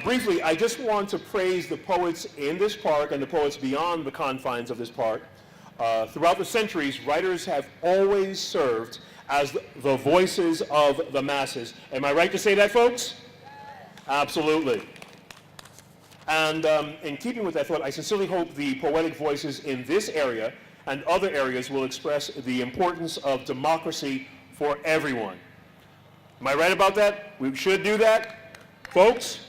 Briefly, I just want to praise the poets in this park and the poets beyond the confines of this park. Throughout the centuries, writers have always served as the voices of the masses. Am I right to say that, folks? Absolutely. And in keeping with that thought, I sincerely hope the poetic voices in this area and other areas will express the importance of democracy for everyone. Am I right about that? We should do that, folks?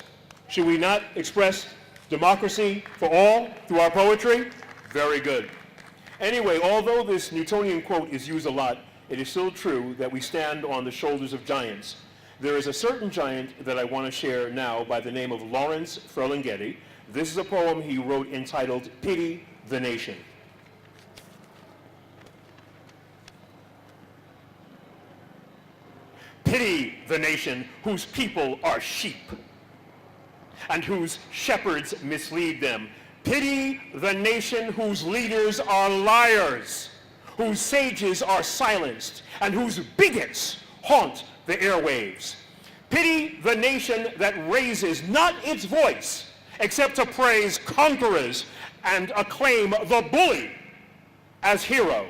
Should we not express democracy for all through our poetry? Very good. Anyway, although this Newtonian quote is used a lot, it is still true that we stand on the shoulders of giants. There is a certain giant that I want to share now by the name of Lawrence Ferlinghetti. This is a poem he wrote entitled Pity the Nation. Pity the nation whose people are sheep and whose shepherds mislead them. Pity the nation whose leaders are liars, whose sages are silenced, and whose bigots haunt the airwaves. Pity the nation that raises not its voice except to praise conquerors and acclaim the bully as hero,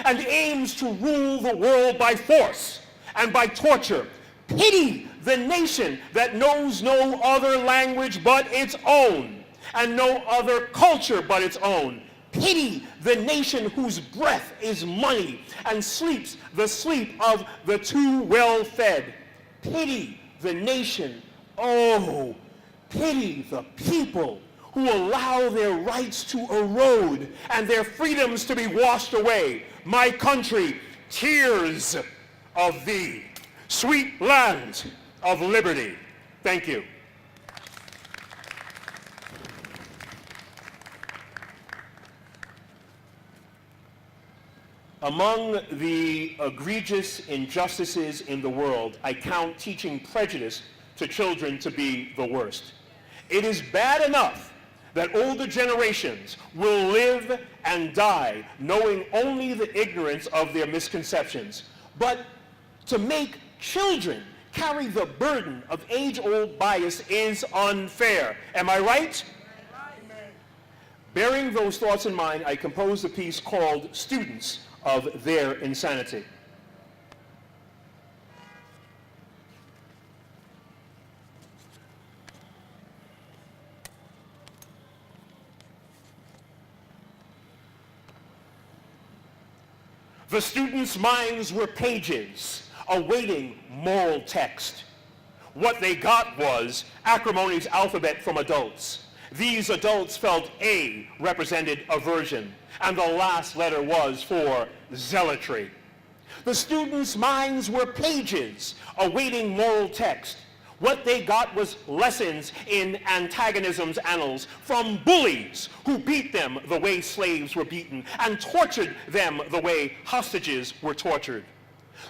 and aims to rule the world by force and by torture. Pity the nation that knows no other language but its own, and no other culture but its own. Pity the nation whose breath is money and sleeps the sleep of the too well-fed. Pity the nation, oh, pity the people who allow their rights to erode and their freedoms to be washed away. My country, tears of thee, sweet land of liberty. Thank you. Among the egregious injustices in the world, I count teaching prejudice to children to be the worst. It is bad enough that older generations will live and die knowing only the ignorance of their misconceptions. But to make children carry the burden of age-old bias is unfair. Am I right? Bearing those thoughts in mind, I composed a piece called Students of Their Insanity. The students' minds were pages awaiting moral text. What they got was acrimony's alphabet from adults. These adults felt A represented aversion, and the last letter was for zealotry. The students' minds were pages awaiting moral text. What they got was lessons in antagonism's annals from bullies who beat them the way slaves were beaten and tortured them the way hostages were tortured.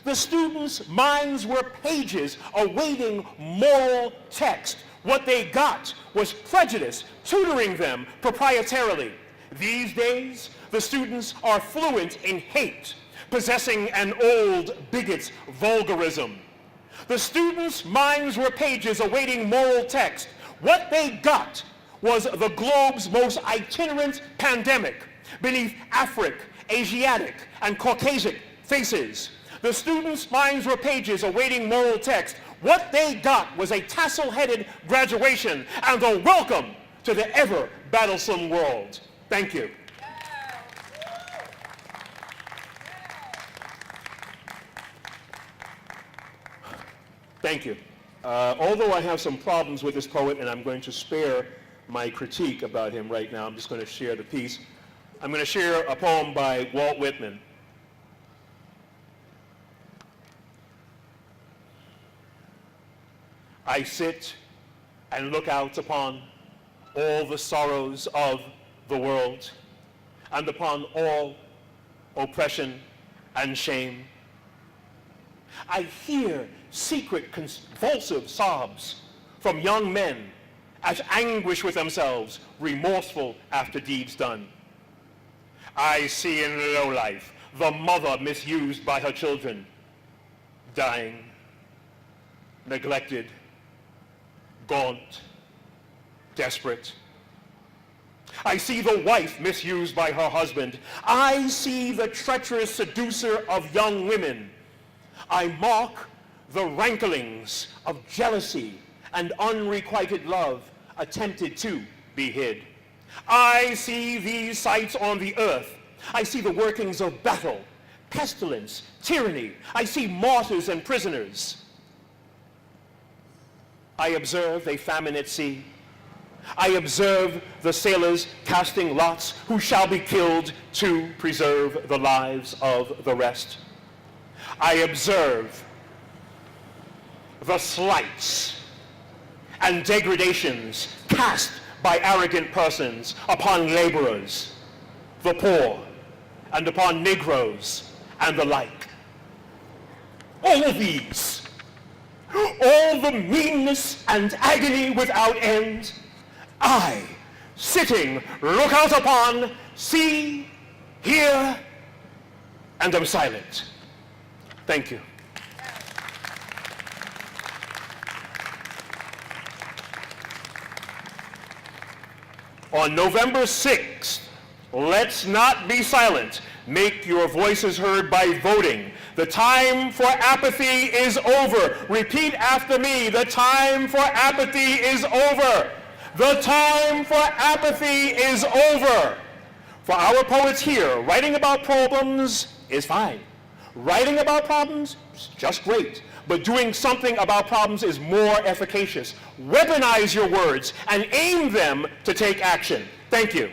The students' minds were pages awaiting moral text. What they got was prejudice tutoring them proprietarily. These days, the students are fluent in hate, possessing an old bigot's vulgarism. The students' minds were pages awaiting moral text. What they got was the globe's most itinerant pandemic beneath Afric, Asiatic, and Caucasic faces. The students' minds were pages awaiting moral text. What they got was a tassel-headed graduation and a welcome to the ever-battlesome world. Thank you. Thank you. Although I have some problems with this poet, and I'm going to spare my critique about him right now, I'm just going to share the piece. I'm going to share a poem by Walt Whitman. I sit and look out upon all the sorrows of the world and upon all oppression and shame. I hear secret convulsive sobs from young men as anguish with themselves, remorseful after deeds done. I see in low life the mother misused by her children, dying, neglected, gaunt, desperate. I see the wife misused by her husband. I see the treacherous seducer of young women. I mark the ranklings of jealousy and unrequited love attempted to be hid. I see these sights on the earth. I see the workings of battle, pestilence, tyranny. I see martyrs and prisoners. I observe a famine at sea. I observe the sailors casting lots who shall be killed to preserve the lives of the rest. I observe the slights and degradations cast by arrogant persons upon laborers, the poor, and upon Negroes and the like. All of these, all the meanness and agony without end, I, sitting, look out upon, see, hear, and am silent. Thank you. On November 6th, let's not be silent. Make your voices heard by voting. The time for apathy is over. Repeat after me. The time for apathy is over. The time for apathy is over. For our poets here, writing about problems is fine. Writing about problems is just great. But doing something about problems is more efficacious. Weaponize your words and aim them to take action. Thank you.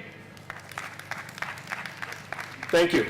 Thank you.